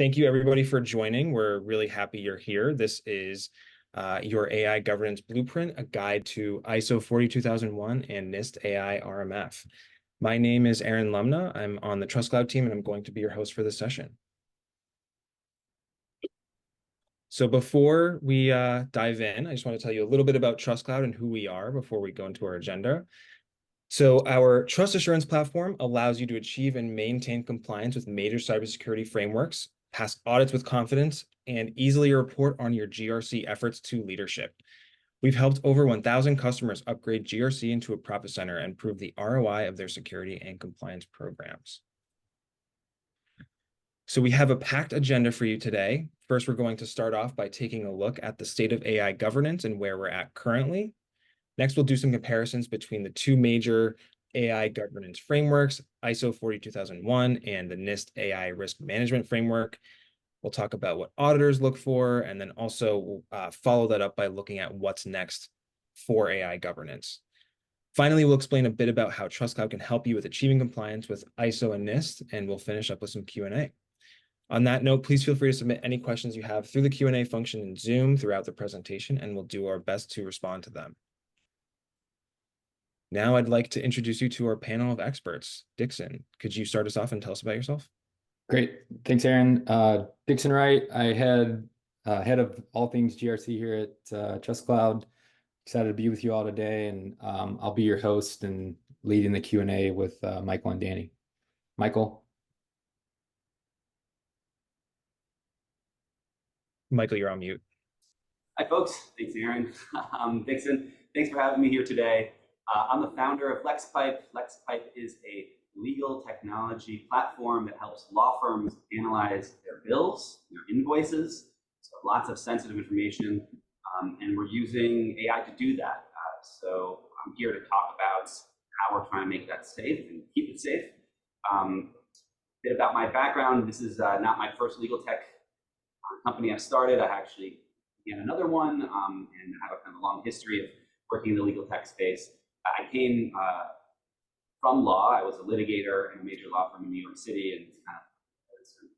Thank you everybody for joining. We're really happy you're here. This is your AI Governance Blueprint, a guide to ISO 42001 and NIST AI RMF. My name is Aaron Lumna. I'm on the TrustCloud team, and I'm going to be your host for this session. So before we dive in, I just want to tell you a little bit about TrustCloud and who we are before we go into our agenda. So our trust assurance platform allows you to achieve and maintain compliance with major cybersecurity frameworks, pass audits with confidence, and easily report on your GRC efforts to leadership. We've helped over 1,000 customers upgrade GRC into a profit center and prove the ROI of their security and compliance programs. So we have a packed agenda for you today. First, we're going to start off by taking a look at the state of AI governance and where we're at currently. Next, we'll do some comparisons between the two major AI governance frameworks, ISO 42001 and the NIST AI Risk Management Framework. We'll talk about what auditors look for, and then also follow that up by looking at what's next for AI governance. Finally, we'll explain a bit about how TrustCloud can help you with achieving compliance with ISO and NIST, and we'll finish up with some Q&A. On that note, please feel free to submit any questions you have through the Q&A function in Zoom throughout the presentation, and we'll do our best to respond to them. Now I'd like to introduce you to our panel of experts. Dixon, could you start us off and tell us about yourself? Great. Thanks, Aaron. Dixon Wright. I head of all things GRC here at TrustCloud. Excited to be with you all today, and I'll be your host and leading the Q&A with Michael and Danny. Michael? Michael, you're on mute. Hi, folks. Thanks, Aaron. Dixon, thanks for having me here today. I'm the founder of LexPipe. LexPipe is a legal technology platform that helps law firms analyze their bills, their invoices, so lots of sensitive information, and we're using AI to do that. So I'm here to talk about how we're trying to make that safe and keep it safe. A bit about my background. This is not my first legal tech company I've started. I actually began another one and have a kind of long history of working in the legal tech space. I came from law. I was a litigator in a major law firm in New York City, and kind of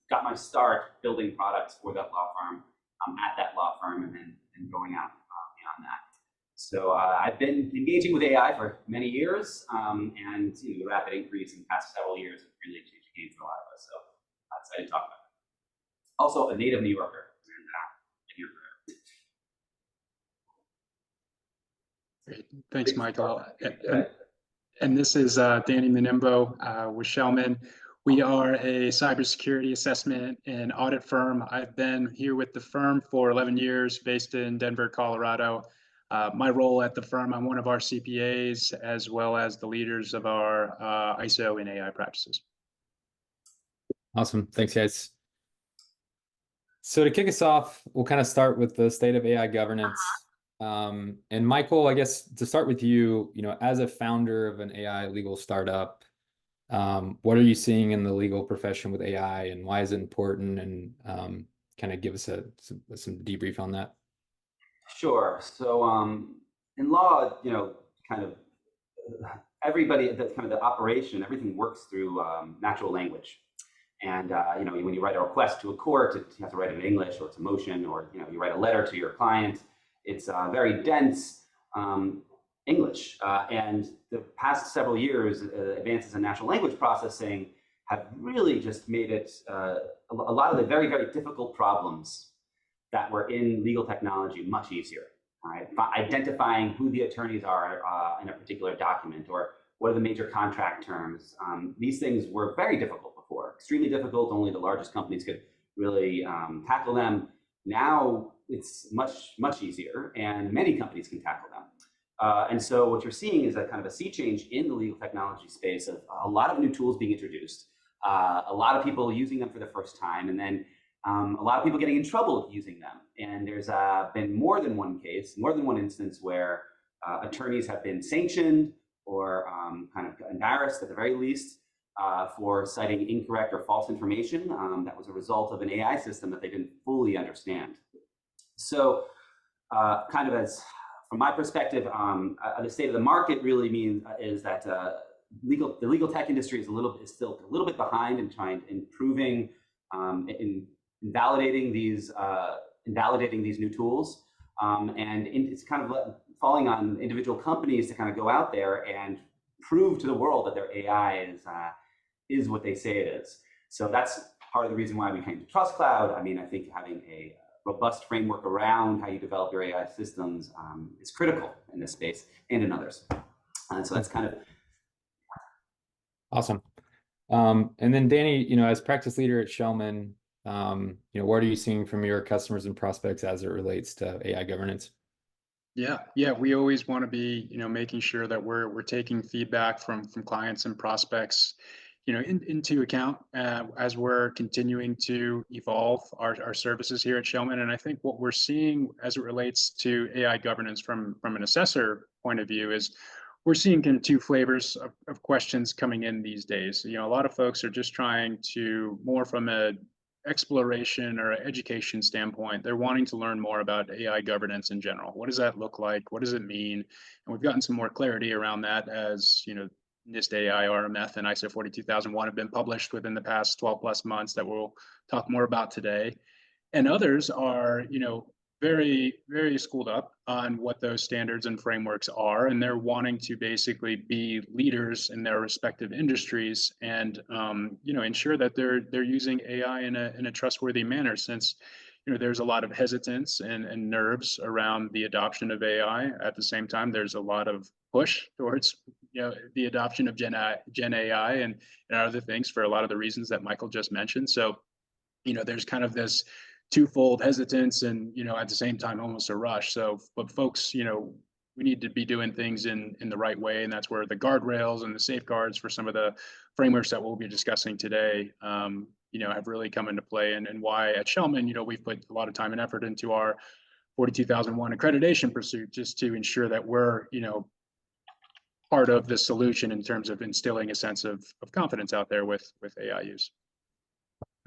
got my start building products for that law firm at that law firm, and then going out beyond that. So I've been engaging with AI for many years, and the rapid increase in the past several years has really changed the game for a lot of us. So I'm excited to talk about it. Also a native New Yorker. Great. Thanks, Michael. And this is Danny Menimbo with Schellman. We are a cybersecurity assessment and audit firm. I've been here with the firm for 11 years, based in Denver, Colorado. My role at the firm, I'm one of our CPAs, as well as the leaders of our ISO and AI practices. Awesome. Thanks, guys. So to kick us off, we'll kind of start with the state of AI governance. And Michael, I guess to start with you, as a founder of an AI legal startup, what are you seeing in the legal profession with AI, and why is it important? And kind of give us some debrief on that. Sure. So in law, kind of everybody, that's kind of the operation, everything works through natural language. And when you write a request to a court, you have to write it in English, or it's a motion, or you write a letter to your client. It's very dense English. And the past several years, advances in natural language processing have really just made it a lot of the very, very difficult problems that were in legal technology much easier. Right? Identifying who the attorneys are in a particular document, or what are the major contract terms. These things were very difficult before, extremely difficult. Only the largest companies could really tackle them. Now it's much easier, and many companies can tackle them. And so what you're seeing is a kind of a sea change in the legal technology space of a lot of new tools being introduced, a lot of people using them for the first time, and then a lot of people getting in trouble using them. And there's been more than one case, more than one instance where attorneys have been sanctioned or kind of embarrassed at the very least for citing incorrect or false information that was a result of an AI system that they didn't fully understand. So kind of as from my perspective, the state of the market really is that the legal tech industry is still a little bit behind in improving in invalidating these new tools, and it's kind of falling on individual companies to kind of go out there and prove to the world that their AI is what they say it is. So that's part of the reason why we came to TrustCloud. I mean, I think having a robust framework around how you develop your AI systems is critical in this space and in others. And so that's kind of awesome. And then Danny, as practice leader at Schellman, what are you seeing from your customers and prospects as it relates to AI governance? Yeah, we always want to be, making sure that we're taking feedback from clients and prospects, into account as we're continuing to evolve our services here at Schellman. And I think what we're seeing as it relates to AI governance from an assessor point of view is we're seeing kind of two flavors of questions coming in these days. A lot of folks are just trying to more from a exploration or education standpoint. They're wanting to learn more about AI governance in general. What does that look like? What does it mean? And we've gotten some more clarity around that as, NIST AI RMF and ISO 42001 have been published within the past 12 plus months that we'll talk more about today. And others are, very, very schooled up on what those standards and frameworks are, and they're wanting to basically be leaders in their respective industries and, ensure that they're using AI in a trustworthy manner. Since, there's a lot of hesitance and nerves around the adoption of AI. At the same time, there's a lot of push towards, the adoption of Gen AI and other things for a lot of the reasons that Michael just mentioned. So, there's kind of this twofold hesitance and, at the same time, almost a rush. So, but folks, we need to be doing things in the right way. And that's where the guardrails and the safeguards for some of the frameworks that we'll be discussing today, have really come into play, and why at Schellman, we've put a lot of time and effort into our 42001 accreditation pursuit just to ensure that we're, part of the solution in terms of instilling a sense of confidence out there with AI use.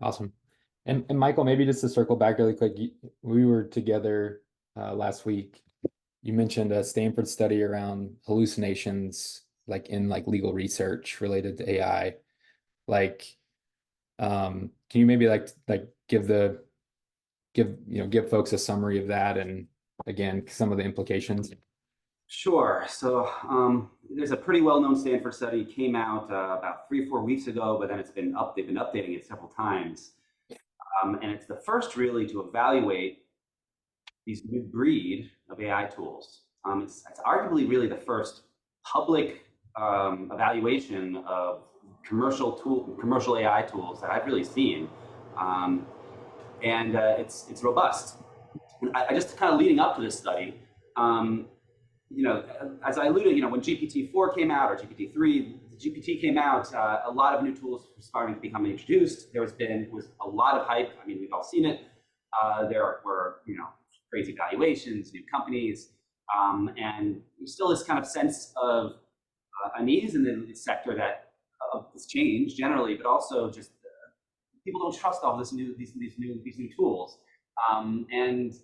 Awesome. And Michael, maybe just to circle back really quick, we were together last week. You mentioned a Stanford study around hallucinations, in legal research related to AI. Can you maybe give folks a summary of that and again some of the implications? Sure. So there's a pretty well-known Stanford study, came out about 3 or 4 weeks ago, but then they've been updating it several times. And it's the first really to evaluate these new breed of AI tools. It's arguably really the first public evaluation of commercial AI tools that I've really seen. And it's robust. I just kind of leading up to this study, as I alluded, when GPT-4 came out, or GPT-3, GPT came out, a lot of new tools were starting to become introduced. There was a lot of hype. I mean, we've all seen it. There were, crazy valuations, new companies, and there's still this kind of sense of unease in the sector that of this change generally, but also just people don't trust all these new tools, and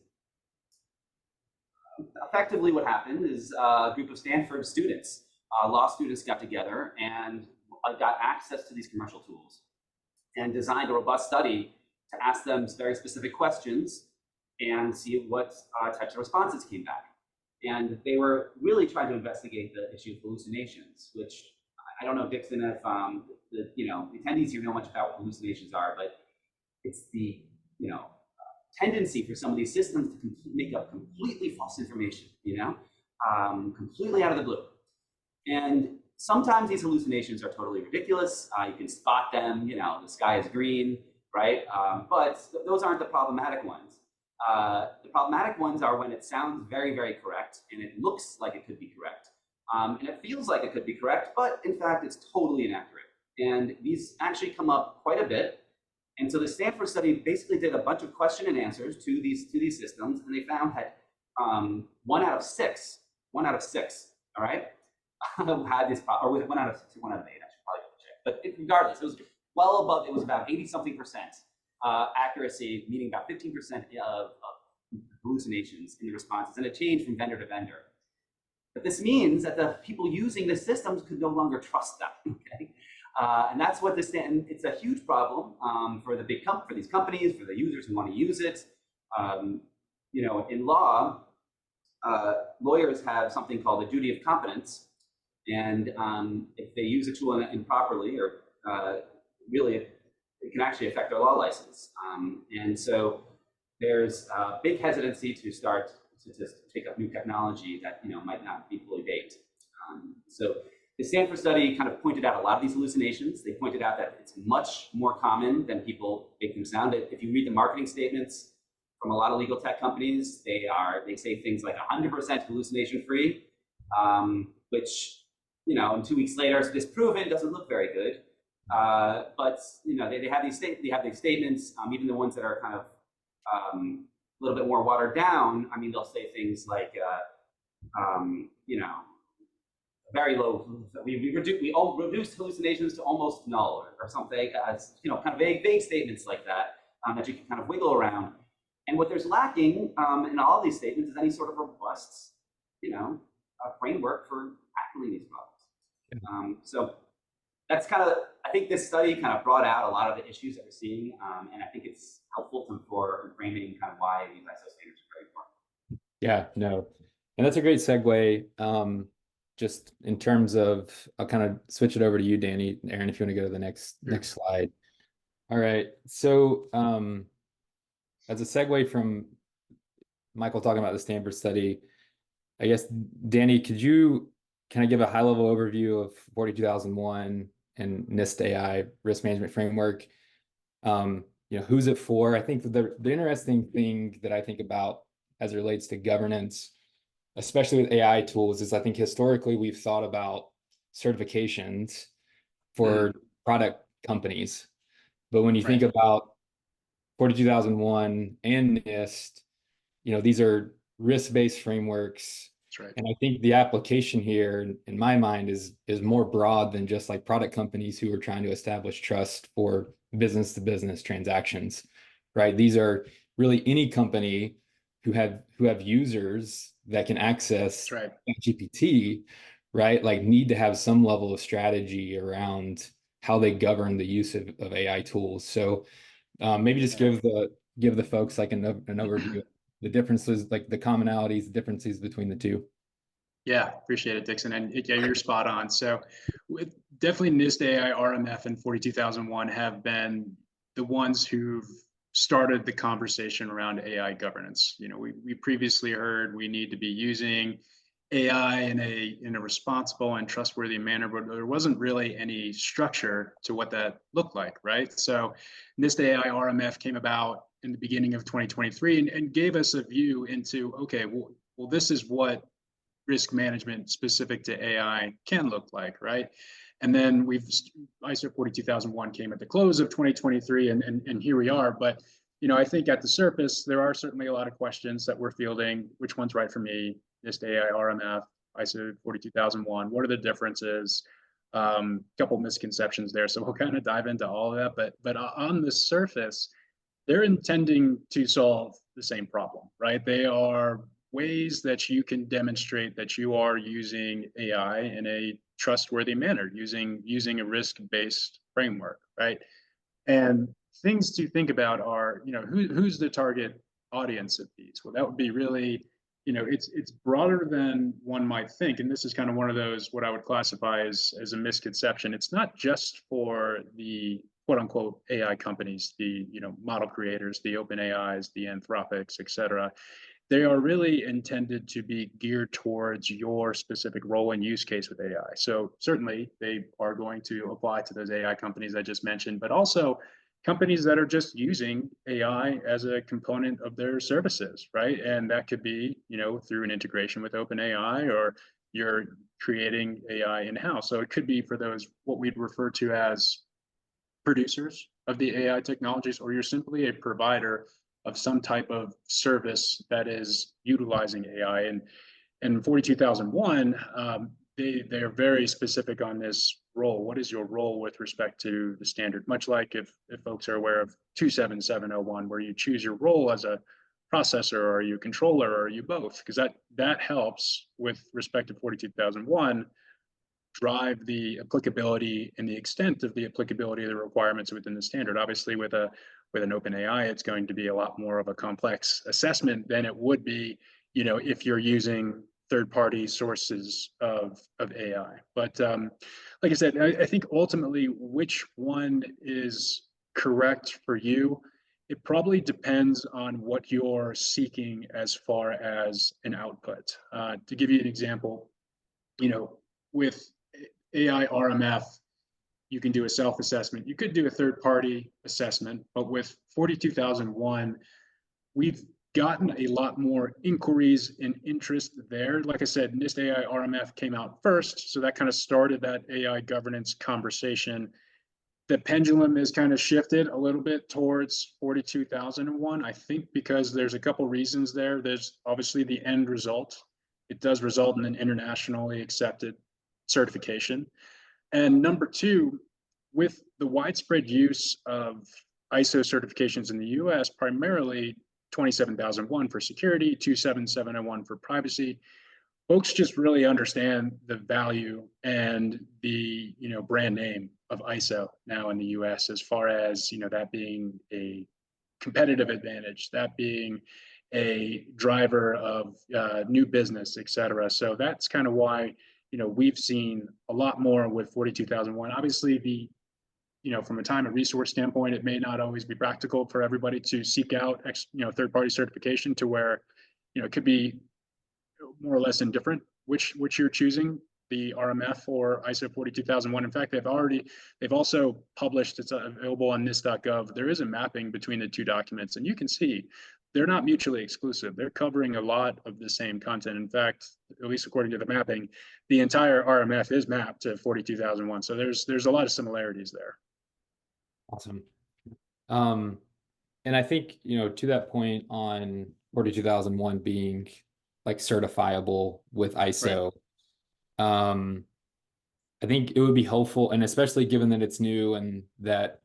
effectively what happened is a group of Stanford students, law students, got together and got access to these commercial tools and designed a robust study to ask them very specific questions and see what types of responses came back. And they were really trying to investigate the issue of hallucinations, which I don't know, Dixon, if the attendees here know much about what hallucinations are, but it's the tendency for some of these systems to make up completely false information, completely out of the blue. And sometimes these hallucinations are totally ridiculous. You can spot them, the sky is green, right? But those aren't the problematic ones. The problematic ones are when it sounds very, very correct and it looks like it could be correct. And it feels like it could be correct, but in fact, it's totally inaccurate. And these actually come up quite a bit. And so the Stanford study basically did a bunch of question and answers to these systems, and they found that 1 out of 6, all right, had this problem, or was it 1 out of 6 or 1 out of 8? I should probably check. But regardless, it was well above. It was about 80-something% accuracy, meaning about 15% of hallucinations in the responses, and it changed from vendor to vendor. But this means that the people using the systems could no longer trust them. Okay, And that's what this, and it's a huge problem for the for these companies, for the users who want to use it. You know, in law, lawyers have something called a duty of competence, and if they use a tool improperly, or really, it can actually affect their law license. And so there's a big hesitancy to start to take up new technology that, you know, might not be fully baked. So the Stanford study kind of pointed out a lot of these hallucinations. They pointed out that it's much more common than people make them sound. If you read the marketing statements from a lot of legal tech companies, they say things like 100% hallucination free, which, you know, and 2 weeks later it's disproven, doesn't look very good. But you know, they have these statements, even the ones that are kind of a little bit more watered down. I mean, they'll say things like, you know, very low. We reduced hallucinations to almost null, or something. You know, kind of vague statements like that that you can kind of wiggle around. And what there's lacking in all these statements is any sort of robust, you know, framework for tackling these problems. So that's kind of, I think this study kind of brought out a lot of the issues that we're seeing, and I think it's helpful for framing kind of why these ISO standards are very important. Yeah, no, and that's a great segue. Just in terms of, I'll kind of switch it over to you, Danny. Aaron, if you want to go to the next slide. All right, so as a segue from Michael talking about the Stanford study, I guess, Danny, could you kind of give a high-level overview of 42001 and NIST AI risk management framework? You know, who's it for? I think the interesting thing that I think about as it relates to governance, especially with AI tools, is I think historically we've thought about certifications for product companies. But when you think about 42001 and NIST, you know, these are risk-based frameworks. That's right. And I think the application here, in my mind, is more broad than just like product companies who are trying to establish trust for business-to-business transactions, right? These are really any company who have users that can access GPT, right? Like need to have some level of strategy around how they govern the use of AI tools. So maybe just give the folks like an overview of the differences, like the commonalities, the differences between the two. Yeah, appreciate it, Dixon. And yeah, you're spot on. So definitely NIST AI RMF and 42001 have been the ones who've started the conversation around AI governance. You know, we previously heard we need to be using AI in a responsible and trustworthy manner, but there wasn't really any structure to what that looked like, right? So NIST AI RMF came about in the beginning of 2023 and gave us a view into, okay, well, this is what risk management specific to AI can look like, right? And then ISO 42001 came at the close of 2023, and here we are. But you know, I think at the surface there are certainly a lot of questions that we're fielding. Which one's right for me? NIST AI RMF, ISO 42001. What are the differences? Couple misconceptions there, so we'll kind of dive into all of that. But on the surface, they're intending to solve the same problem, right? They are ways that you can demonstrate that you are using AI in a trustworthy manner, using a risk-based framework, right? And things to think about are, you know, who's the target audience of these? Well, that would be really, you know, it's broader than one might think. And this is kind of one of those, what I would classify as a misconception. It's not just for the quote unquote AI companies, the, you know, model creators, the open AIs, the Anthropics, et cetera. They are really intended to be geared towards your specific role and use case with AI. So certainly they are going to apply to those AI companies I just mentioned, but also companies that are just using AI as a component of their services, right? And that could be, you know, through an integration with OpenAI, or you're creating AI in-house. So it could be for those, what we'd refer to as producers of the AI technologies, or you're simply a provider of some type of service that is utilizing AI. And 42001, they are very specific on this role. What is your role with respect to the standard? Much like if folks are aware of 27701, where you choose your role as a processor, or are you a controller, or are you both? Because that helps with respect to 42001 drive the applicability and the extent of the applicability of the requirements within the standard. Obviously, with an open AI, it's going to be a lot more of a complex assessment than it would be, if you're using third-party sources of AI. But like I said, I think ultimately which one is correct for you, it probably depends on what you're seeking as far as an output. To give you an example, with AI RMF, you can do a self-assessment. You could do a third-party assessment, but with 42001, we've gotten a lot more inquiries and interest there. Like I said, NIST AI RMF came out first, so that kind of started that AI governance conversation. The pendulum is kind of shifted a little bit towards 42001, I think, because there's a couple reasons there. There's obviously the end result. It does result in an internationally accepted certification. And number two, with the widespread use of ISO certifications in the US, primarily 27001 for security, 27701 for privacy, folks just really understand the value and the brand name of ISO now in the US, as far as that being a competitive advantage, that being a driver of new business, et cetera. So that's kind of why we've seen a lot more with 42001. Obviously, from a time and resource standpoint, it may not always be practical for everybody to seek out third-party certification, to where it could be more or less indifferent which you're choosing, the RMF or ISO 42001. In fact, they've also published, it's available on NIST.gov. There is a mapping between the two documents, and you can see they're not mutually exclusive. They're covering a lot of the same content. In fact, at least according to the mapping, the entire RMF is mapped to 42001. So there's a lot of similarities there. Awesome. And I think, to that point on 42001 being like certifiable with ISO, right. I think it would be helpful, and especially given that it's new and that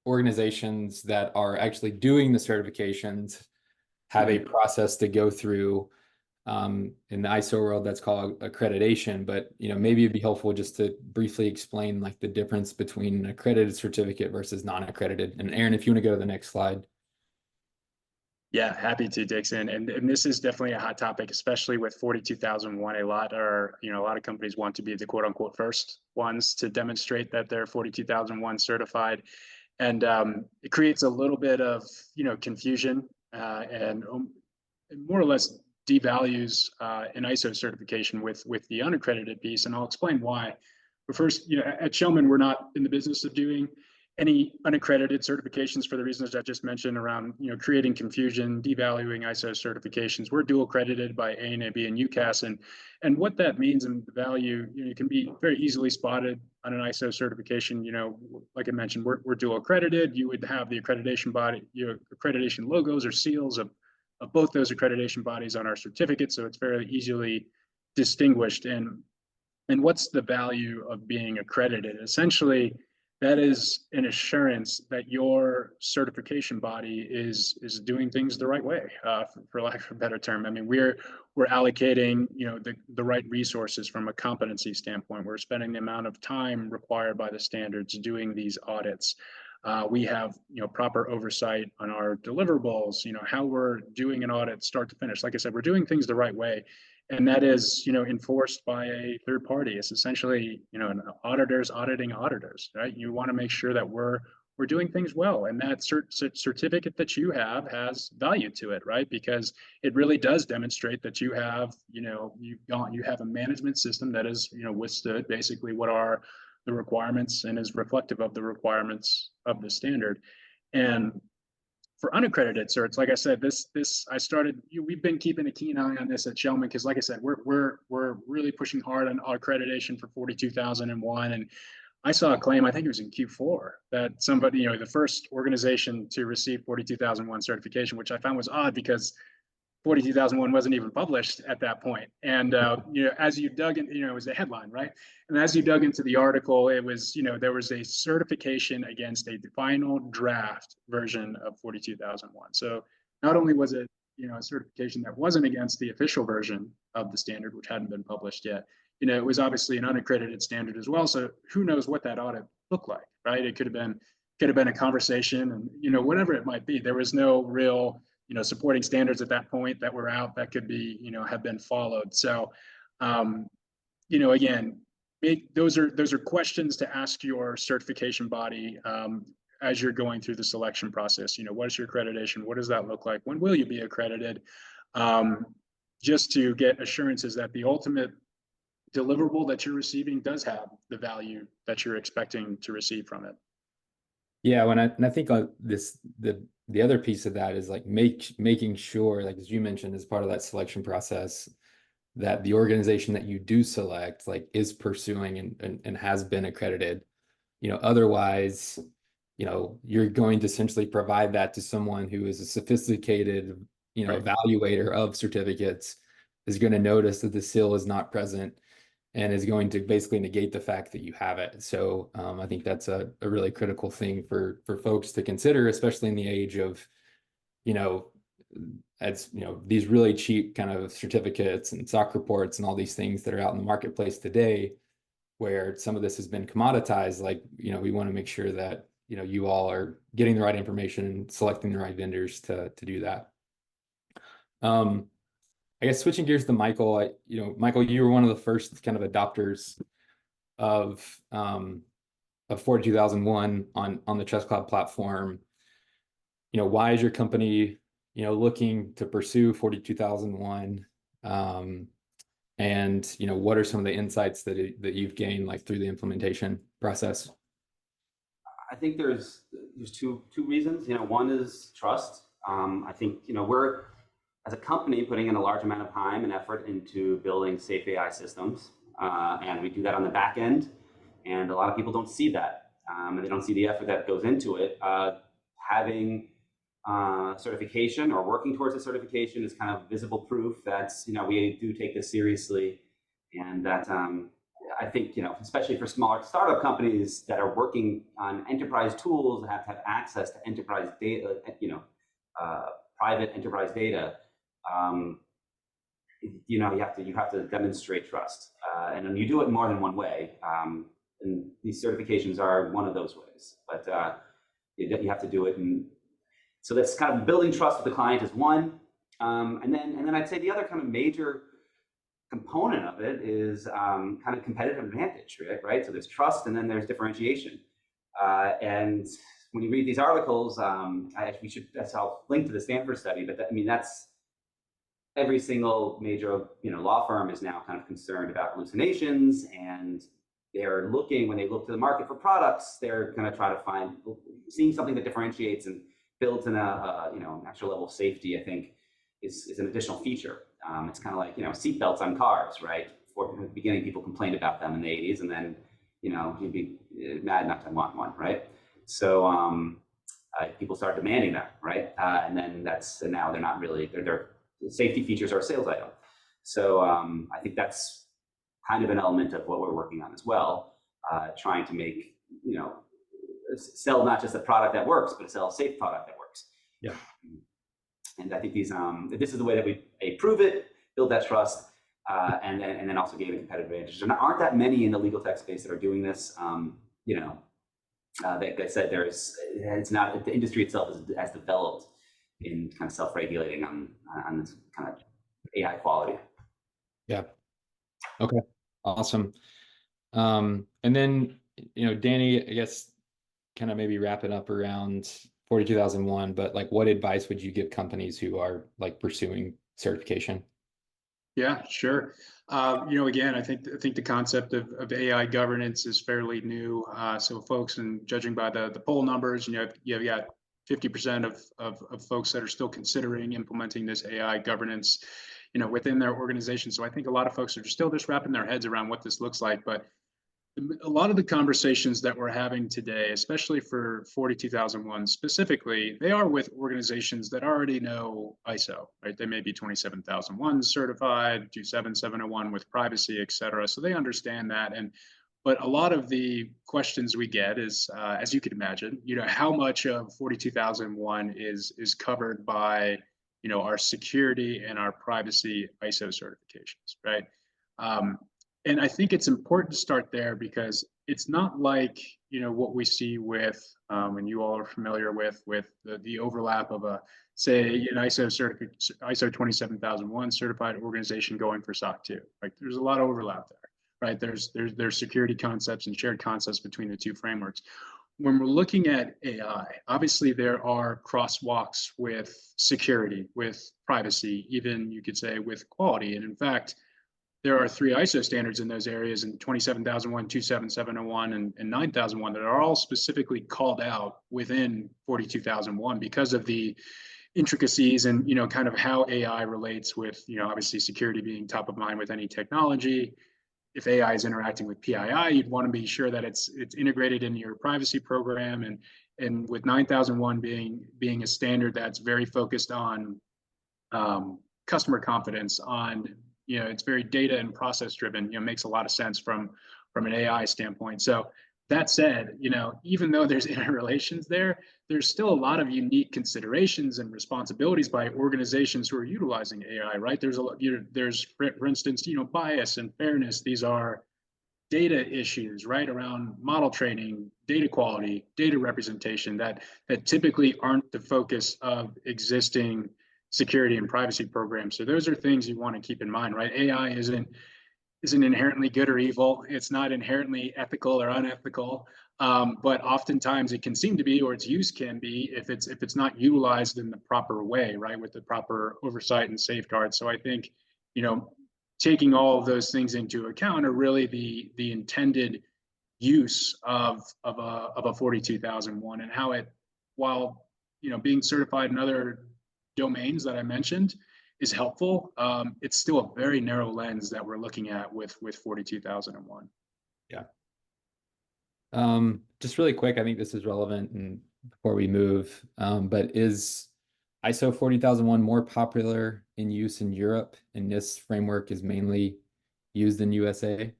organizations that are actually doing the certifications have a process to go through. In the ISO world, that's called accreditation, but maybe it'd be helpful just to briefly explain like the difference between an accredited certificate versus non-accredited. And Aaron, if you want to go to the next slide. Yeah, happy to, Dixon. And this is definitely a hot topic, especially with 42001. A lot of companies want to be the quote unquote first ones to demonstrate that they're 42001 certified. And it creates a little bit of confusion and more or less devalues an ISO certification with the unaccredited piece, and I'll explain why. But first, at Schellman, we're not in the business of doing any unaccredited certifications for the reasons I just mentioned around creating confusion, devaluing ISO certifications. We're dual accredited by ANAB and UCAS, and what that means and the value can be very easily spotted on an ISO certification. Like I mentioned, we're dual accredited. You would have the accreditation body, accreditation logos or seals of both those accreditation bodies on our certificate, so it's very easily distinguished. And what's the value of being accredited? Essentially, that is an assurance that your certification body is doing things the right way, for lack of a better term. I mean, we're allocating the right resources from a competency standpoint. We're spending the amount of time required by the standards doing these audits. We have proper oversight on our deliverables, how we're doing an audit start to finish. Like I said, we're doing things the right way, and that is enforced by a third party. It's essentially an auditors auditing auditors, right? You want to make sure that we're doing things well, and that certificate that you have has value to it, right? Because it really does demonstrate that you have you have a management system that has withstood basically what are the requirements and is reflective of the requirements of the standard. And for unaccredited certs, like I said, we've been keeping a keen eye on this at Schellman, because like I said, we're really pushing hard on accreditation for 42001. And I saw a claim, I think it was in Q4, that somebody, the first organization to receive 42001 certification, which I found was odd because 42001 wasn't even published at that point. And as you dug in, it was a headline, right? And as you dug into the article, it was, there was a certification against a final draft version of 42001. So not only was it, a certification that wasn't against the official version of the standard, which hadn't been published yet, it was obviously an unaccredited standard as well. So who knows what that audit looked like, right? It could have been a conversation, and whatever it might be. There was no real supporting standards at that point that were out that could be have been followed. So again, those are questions to ask your certification body as you're going through the selection process. What is your accreditation? What does that look like? When will you be accredited? Just to get assurances that the ultimate deliverable that you're receiving does have the value that you're expecting to receive from it. Yeah, and I think the other piece of that is like making sure, like as you mentioned, as part of that selection process, that the organization that you do select like is pursuing and has been accredited. Otherwise, you're going to essentially provide that to someone who is a sophisticated, Right. evaluator of certificates, is going to notice that the seal is not present and is going to basically negate the fact that you have it. So I think that's a really critical thing for folks to consider, especially in the age of, these really cheap kind of certificates and SOC reports and all these things that are out in the marketplace today, where some of this has been commoditized. Like, we want to make sure that, you all are getting the right information and selecting the right vendors to do that. I guess switching gears to Michael, Michael, you were one of the first kind of adopters of 42001 on the TrustCloud platform. Why is your company, looking to pursue 42001? And what are some of the insights that you've gained like through the implementation process? I think there's two reasons. One is trust. I think we're, as a company, putting in a large amount of time and effort into building safe AI systems, and we do that on the back end. And a lot of people don't see that, and they don't see the effort that goes into it. Having certification or working towards a certification is kind of visible proof that we do take this seriously, and that I think especially for smaller startup companies that are working on enterprise tools, have to have access to enterprise data, private enterprise data. You have to demonstrate trust, and then you do it more than one way. And these certifications are one of those ways, but you have to do it. And so that's kind of building trust with the client is one. And then I'd say the other kind of major component of it is kind of competitive advantage, right? So there's trust, and then there's differentiation. And when you read these articles, I'll link to the Stanford study, but that's every single major law firm is now kind of concerned about hallucinations, and they're looking, when they look to the market for products, they're going to try to seeing something that differentiates and builds in an actual level of safety. I think is an additional feature. It's kind of like seatbelts on cars, right? In the beginning, people complained about them in the 80s, and then you'd be mad not to want one, right? So people start demanding that, right? And then now they're not really, their safety features are a sales item. So I think that's kind of an element of what we're working on as well, trying to make, sell not just a product that works, but sell a safe product that works. Yeah. And I think this is the way that we prove it, build that trust, and then also gain a competitive advantage. There aren't that many in the legal tech space that are doing this. Like I said, it's not, the industry itself has developed in kind of self-regulating on this kind of AI quality. Yeah. Okay. Awesome. And then, Danny, I guess kind of maybe wrap it up around 42001, but like what advice would you give companies who are like pursuing certification? Yeah, sure. Again, I think the concept of AI governance is fairly new. So folks, and judging by the poll numbers, you've got 50% of folks that are still considering implementing this AI governance, within their organization. So I think a lot of folks are still just wrapping their heads around what this looks like. But a lot of the conversations that we're having today, especially for 42001 specifically, they are with organizations that already know ISO, right? They may be 27001 certified, 27701 with privacy, et cetera. So they understand that. But a lot of the questions we get is, as you can imagine, how much of 42001 is covered by, our security and our privacy ISO certifications, right? And I think it's important to start there because it's not like, what we see with, and you all are familiar with the overlap of a, say, an ISO 27001 certified organization going for SOC 2. Like there's a lot of overlap there, right? There's security concepts and shared concepts between the two frameworks. When we're looking at AI, obviously there are crosswalks with security, with privacy, even you could say with quality. And in fact, there are 3 ISO standards in those areas in 27001, 27701, and 9001 that are all specifically called out within 42001 because of the intricacies and, kind of how AI relates with, obviously security being top of mind with any technology. If AI is interacting with PII, you'd want to be sure that it's integrated in your privacy program. And with 9001 being a standard that's very focused on customer confidence, on it's very data and process driven, makes a lot of sense from an AI standpoint. So that said, even though there's interrelations there, there's still a lot of unique considerations and responsibilities by organizations who are utilizing AI, right? There's for instance, bias and fairness. These are data issues, right, around model training, data quality, data representation that typically aren't the focus of existing security and privacy programs. So those are things you want to keep in mind, right? AI isn't inherently good or evil. It's not inherently ethical or unethical, but oftentimes it can seem to be, or its use can be, if it's not utilized in the proper way, right, with the proper oversight and safeguards. So I think, taking all of those things into account are really the intended use of a 42001, and how it, while being certified in other domains that I mentioned, is helpful. It's still a very narrow lens that we're looking at with 42001. Yeah. Just really quick, I think this is relevant and before we move, but is ISO 40001 more popular in use in Europe, and NIST framework is mainly used in USA?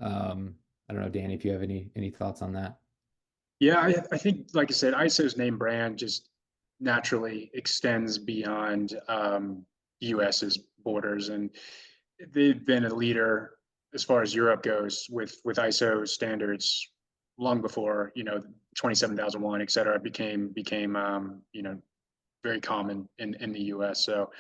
I don't know, Danny, if you have any thoughts on that. Yeah, I think, like I said, ISO's name brand just naturally extends beyond US's borders, and they've been a leader as far as Europe goes with ISO standards long before 27001, et cetera, became very common in the US. So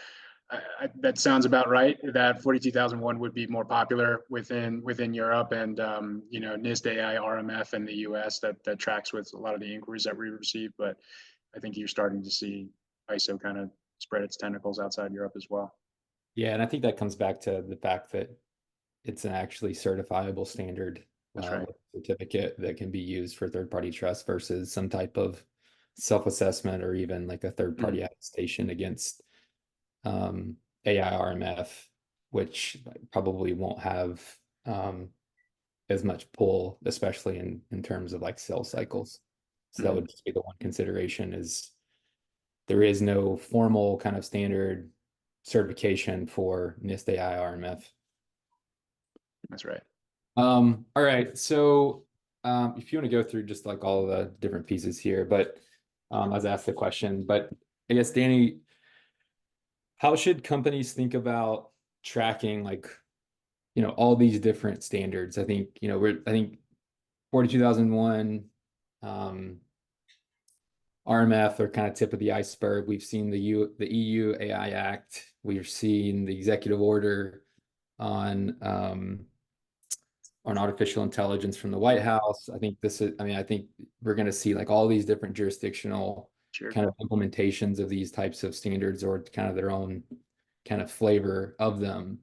that sounds about right, that 42001 would be more popular within Europe, and NIST AI RMF in the US that tracks with a lot of the inquiries that we receive. But I think you're starting to see ISO kind of spread its tentacles outside Europe as well. Yeah, and I think that comes back to the fact that it's an actually certifiable standard. That's right. Certificate that can be used for third-party trust versus some type of self-assessment or even like a third-party attestation against AI RMF, which probably won't have as much pull, especially in terms of like sales cycles. So that would just be the one consideration, is there is no formal kind of standard certification for NIST AI RMF. That's right. All right. So if you want to go through just like all the different pieces here, but I was asked the question, but I guess, Danny, how should companies think about tracking like, all these different standards? I think, I think 42001, RMF are kind of tip of the iceberg. We've seen the EU AI Act. We've seen the executive order on artificial intelligence from the White House. I think I think we're going to see like all these different jurisdictional kind of implementations of these types of standards, or kind of their own kind of flavor of them.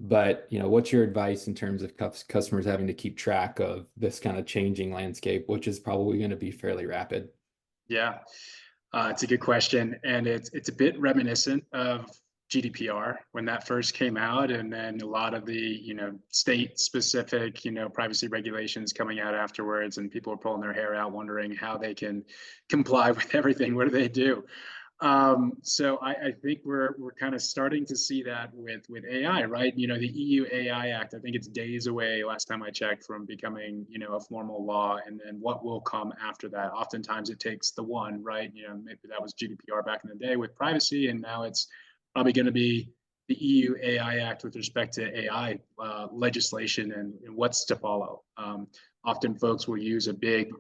But, what's your advice in terms of customers having to keep track of this kind of changing landscape, which is probably going to be fairly rapid? Yeah, it's a good question, and it's a bit reminiscent of GDPR when that first came out, and then a lot of the state-specific privacy regulations coming out afterwards, and people are pulling their hair out wondering how they can comply with everything. What do they do? So I think we're kind of starting to see that with AI, right? The EU AI Act, I think it's days away, last time I checked, from becoming a formal law, and then what will come after that. Oftentimes it takes the one, right? Maybe that was GDPR back in the day with privacy, and now it's probably going to be the EU AI Act with respect to AI legislation and what's to follow. Often folks will use a big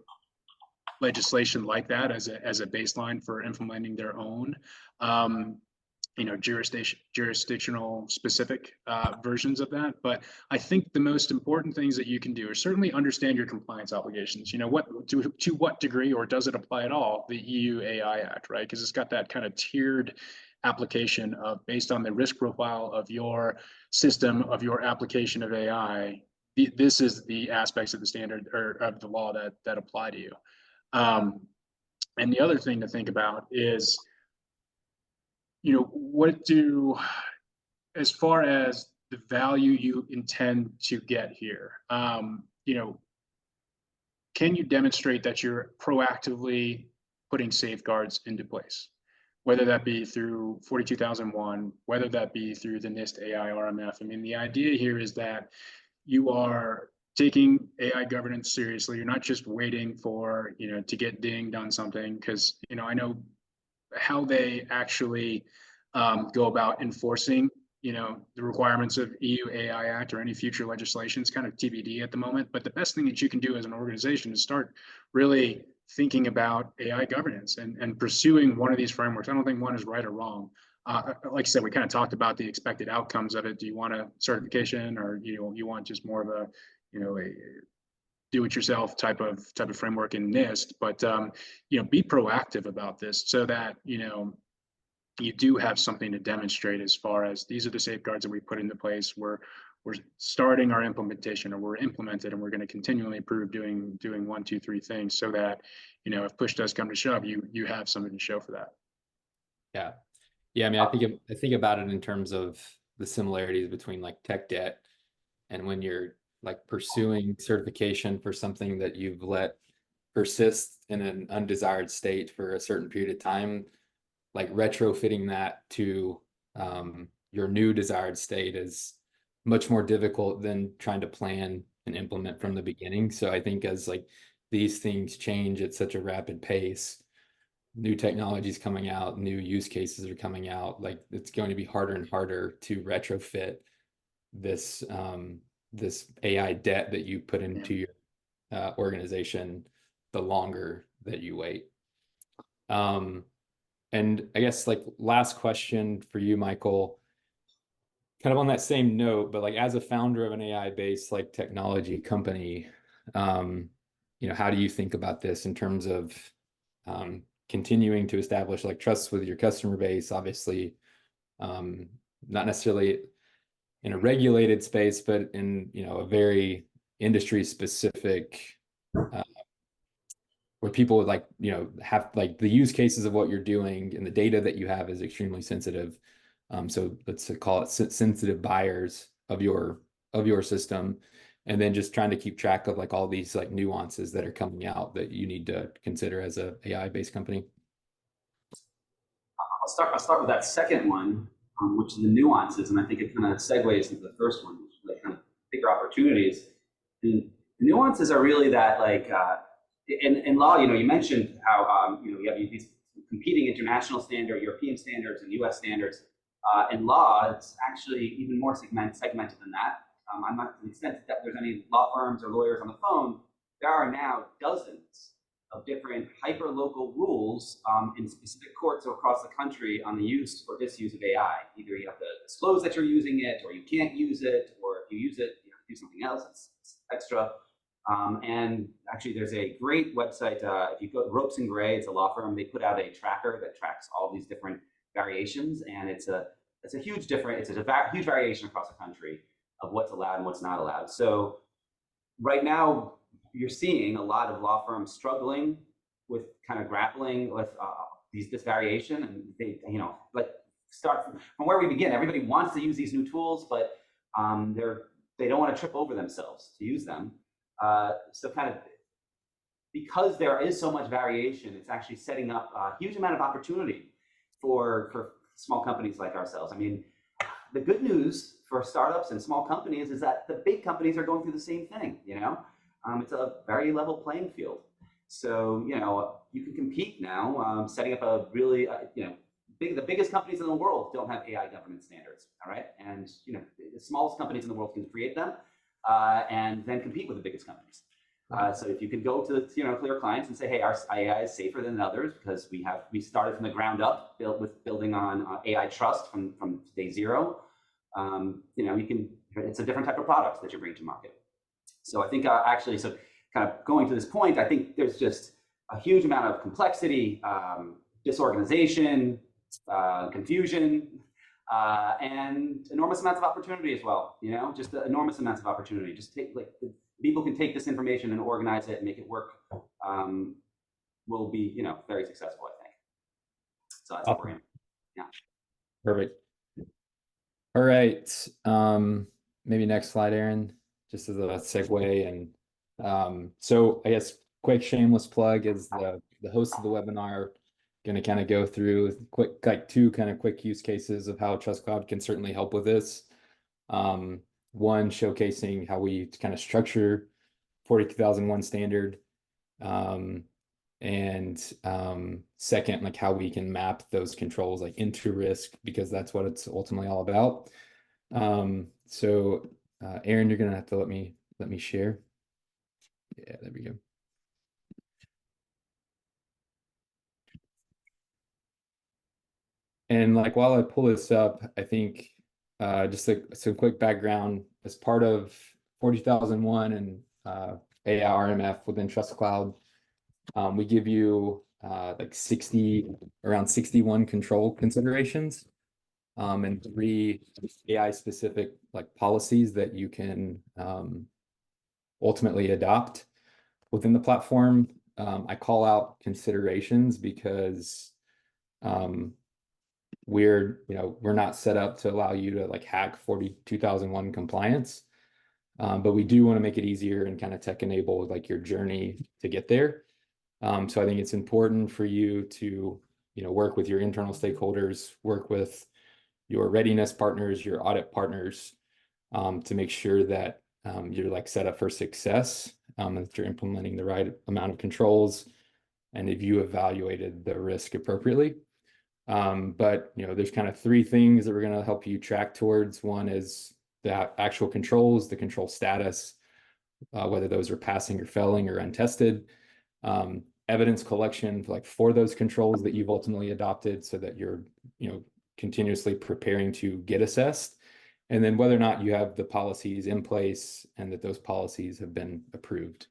legislation like that as a baseline for implementing their own jurisdictional specific versions of that. But I think the most important things that you can do are certainly understand your compliance obligations. To what degree, or does it apply at all, the EU AI Act, right? Because it's got that kind of tiered application of based on the risk profile of your system, of your application of AI. This is the aspects of the standard or of the law that apply to you. And the other thing to think about is, as far as the value you intend to get here, can you demonstrate that you're proactively putting safeguards into place? Whether that be through 42001, whether that be through the NIST AI RMF. I mean, the idea here is that you are taking AI governance seriously. You're not just waiting for, to get dinged on something, because, I know how they actually go about enforcing, the requirements of EU AI Act or any future legislation is kind of TBD at the moment. But the best thing that you can do as an organization is start really thinking about AI governance and pursuing one of these frameworks. I don't think one is right or wrong. Like I said, we kind of talked about the expected outcomes of it. Do you want a certification, or you want just more of a do-it-yourself type of framework in NIST? But be proactive about this so that you do have something to demonstrate as far as these are the safeguards that we put into place. We're starting our implementation, or we're implemented, and we're going to continually improve doing 1, 2, 3 things, so that if push does come to shove, you have something to show for that. Yeah. I mean, I think about it in terms of the similarities between like tech debt and when you're like pursuing certification for something that you've let persist in an undesired state for a certain period of time, like retrofitting that to your new desired state is much more difficult than trying to plan and implement from the beginning. So I think as like these things change at such a rapid pace, new technologies coming out, new use cases are coming out, like it's going to be harder and harder to retrofit this this AI debt that you put into your organization the longer that you wait. And I guess like last question for you, Michael, kind of on that same note, but like as a founder of an AI-based like technology company, how do you think about this in terms of continuing to establish like trust with your customer base? Obviously, not necessarily in a regulated space, but in a very industry specific where people would like have like the use cases of what you're doing, and the data that you have is extremely sensitive. So let's call it sensitive buyers of your system, and then just trying to keep track of like all these like nuances that are coming out that you need to consider as a AI based company. I'll start with that second one, which is the nuances, and I think it kind of segues into the first one, which is like kind of bigger opportunities. And the nuances are really that like in law, you mentioned how you have these competing international standards, European standards, and U.S. standards. In law, it's actually even more segmented than that. I'm not to the extent that there's any law firms or lawyers on the phone. There are now dozens of different hyper-local rules in specific courts across the country on the use or disuse of AI. Either you have to disclose that you're using it, or you can't use it, or if you use it, you have to do something else. It's extra. And actually, there's a great website. If you go to Ropes and Gray, it's a law firm. They put out a tracker that tracks all these different variations, and it's a huge huge variation across the country of what's allowed and what's not allowed. So right now, you're seeing a lot of law firms struggling with kind of grappling with this variation, and they like start from where we begin. Everybody wants to use these new tools, but they don't want to trip over themselves to use them. So kind of because there is so much variation, it's actually setting up a huge amount of opportunity for small companies like ourselves. I mean, the good news for startups and small companies is that the big companies are going through the same thing. It's a very level playing field. So you can compete now, setting up a really the biggest companies in the world don't have AI governance standards, all right? And the smallest companies in the world can create them and then compete with the biggest companies. So if you could go to clear clients and say, hey, our AI is safer than others because we started from the ground up, building on AI trust from day zero. It's a different type of product that you bring to market. So I think so kind of going to this point, I think there's just a huge amount of complexity, disorganization, confusion, and enormous amounts of opportunity as well. Just enormous amounts of opportunity. Just people can take this information and organize it and make it work. Will be very successful, I think. So that's what we're in. Yeah. Perfect. All right. Maybe next slide, Aaron, just as a segue. And so I guess quick shameless plug is the host of the webinar going to kind of go through two kind of quick use cases of how TrustCloud can certainly help with this. One, showcasing how we kind of structure 42001 standard. And second, like how we can map those controls into risk, because that's what it's ultimately all about. So Aaron, you're gonna have to let me share. Yeah, there we go. And while I pull this up, I think just some quick background. As part of 42001 and AI RMF within TrustCloud, we give you around 61 control considerations and 3 AI specific policies that you can ultimately adopt within the platform. I call out considerations because we're not set up to allow you to hack 42001 compliance, but we do want to make it easier and kind of tech enable your journey to get there. So I think it's important for you to work with your internal stakeholders, work with your readiness partners, your audit partners, to make sure that you're set up for success, and that you're implementing the right amount of controls, and if you evaluated the risk appropriately. But there's kind of 3 things that we're going to help you track towards. One is the actual controls, the control status, whether those are passing or failing or untested. Evidence collection for those controls that you've ultimately adopted, so that you're continuously preparing to get assessed, and then whether or not you have the policies in place and that those policies have been approved.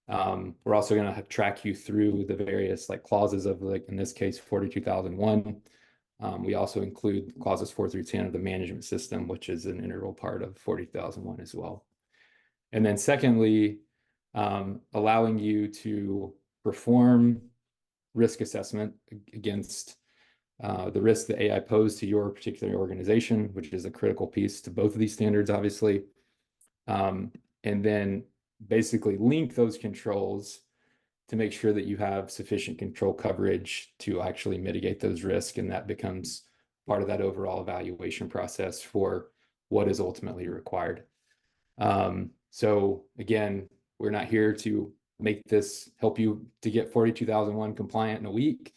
We're also going to track you through the various clauses of in this case 42001. We also include clauses 4 through 10 of the management system, which is an integral part of 42001 as well. And then secondly, allowing you to perform risk assessment against the risks that AI pose to your particular organization, which is a critical piece to both of these standards, obviously. And then basically link those controls to make sure that you have sufficient control coverage to actually mitigate those risks. And that becomes part of that overall evaluation process for what is ultimately required. So again, we're not here to help you to get 42001 compliant in a week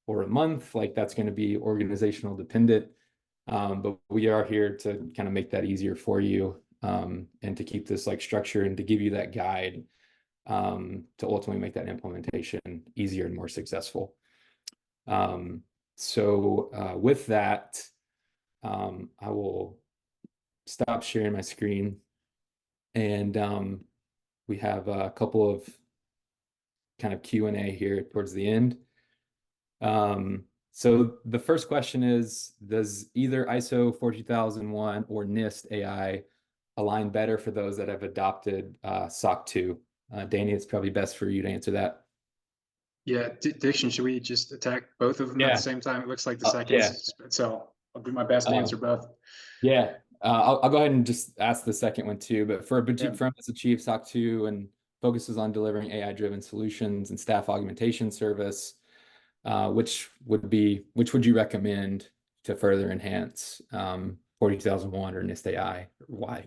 or a month. That's going to be organizational dependent. But we are here to kind of make that easier for you, and to keep this structure and to give you that guide, to ultimately make that implementation easier and more successful. So with that, I will stop sharing my screen, and we have a couple of kind of Q&A here towards the end. So the first question is, does either ISO 42001 or NIST AI align better for those that have adopted SOC 2? Danny, it's probably best for you to answer that. Yeah, Diction, should we just attack both of them at the same time? It looks like the second. Yeah. So I'll do my best to answer both. Yeah, I'll go ahead and just ask the second one too. But for a boutique firm that's achieved SOC 2 and focuses on delivering AI-driven solutions and staff augmentation service, which would you recommend to further enhance 42001 or NIST AI? Why?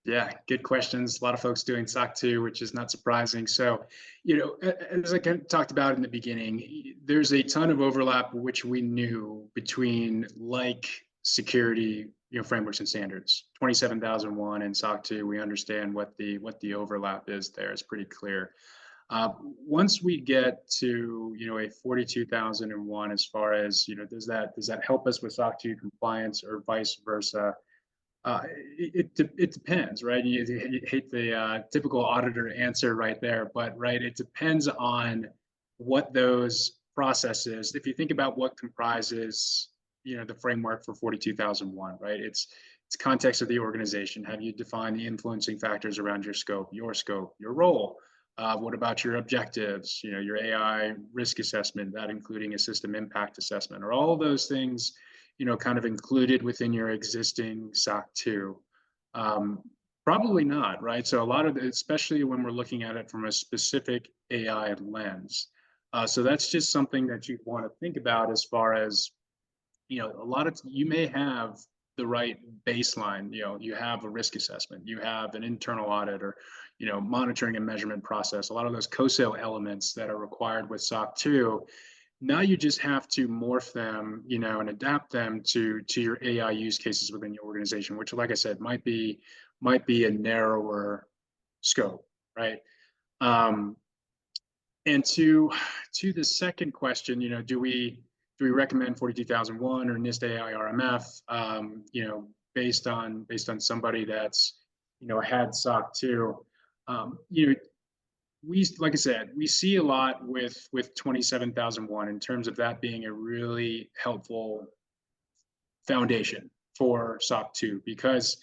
Yeah, good questions. A lot of folks doing SOC 2, which is not surprising. So, as I kind of talked about in the beginning, there's a ton of overlap, which we knew between like security, frameworks and standards. 27001 and SOC 2, we understand what the overlap is there. It's pretty clear. Once we get to a 42001, as far as does that help us with SOC 2 compliance or vice versa? It depends, right? You hate the typical auditor answer right there, but right, it depends on what those processes. If you think about what comprises, the framework for 42001, right? It's context of the organization. Have you defined the influencing factors around your scope, your role? What about your objectives? Your AI risk assessment, that including a system impact assessment, are all those things kind of included within your existing SOC 2? Probably not, right? So a lot of especially when we're looking at it from a specific AI lens. So that's just something that you want to think about as far as, a lot of, you may have the right baseline, you have a risk assessment, you have an internal audit, or, monitoring and measurement process, a lot of those COSO elements that are required with SOC 2. Now you just have to morph them, and adapt them to your AI use cases within your organization, which, like I said, might be a narrower scope, right? And to the second question, do we recommend 42001 or NIST AI RMF? Based on somebody that's had SOC 2. Like I said, we see a lot with 27001 in terms of that being a really helpful foundation for SOC 2, because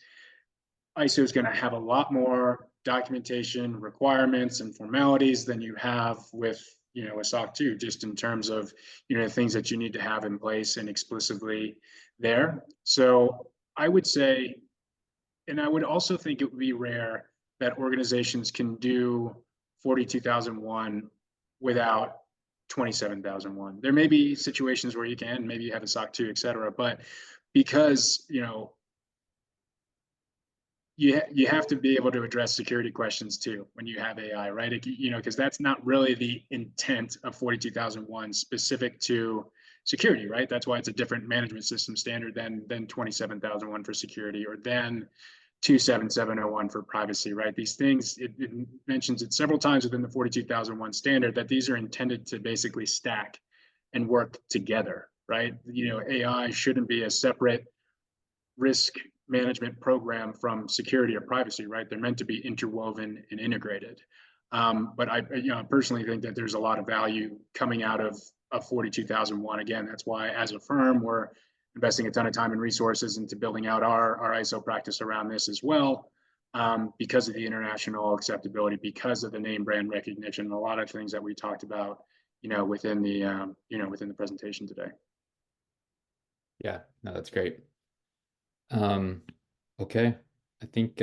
ISO is going to have a lot more documentation, requirements, and formalities than you have with a SOC 2, just in terms of things that you need to have in place and explicitly there. So I would say, and I would also think it would be rare that organizations can do 42001 without 27001. There may be situations where you can, maybe you have a SOC 2, et cetera, but because you have to be able to address security questions too when you have AI, right? Because that's not really the intent of 42001 specific to security, right? That's why it's a different management system standard than 27001 for security, or than 27701 for privacy, right? These things, it mentions it several times within the 42001 standard that these are intended to basically stack and work together, right? AI shouldn't be a separate risk management program from security or privacy, right? They're meant to be interwoven and integrated. But I personally think that there's a lot of value coming out of 42001. Again, that's why as a firm, we're investing a ton of time and resources into building out our ISO practice around this as well, because of the international acceptability, because of the name brand recognition, and a lot of things that we talked about, within the presentation today. Yeah, no, that's great. Okay, I think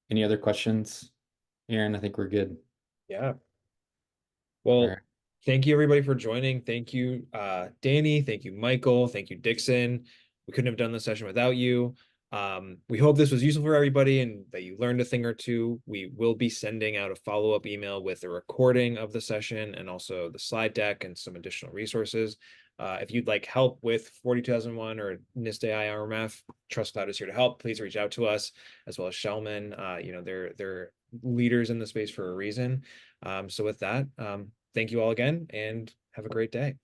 any other questions, Aaron? I think we're good. Yeah. Well, right. Thank you everybody for joining. Thank you, Danny. Thank you, Michael. Thank you, Dixon. We couldn't have done this session without you. We hope this was useful for everybody and that you learned a thing or two. We will be sending out a follow-up email with a recording of the session and also the slide deck and some additional resources. If you'd like help with 42001 or NIST AI RMF, TrustCloud is here to help. Please reach out to us, as well as Schellman. They're leaders in the space for a reason. So with that, thank you all again and have a great day.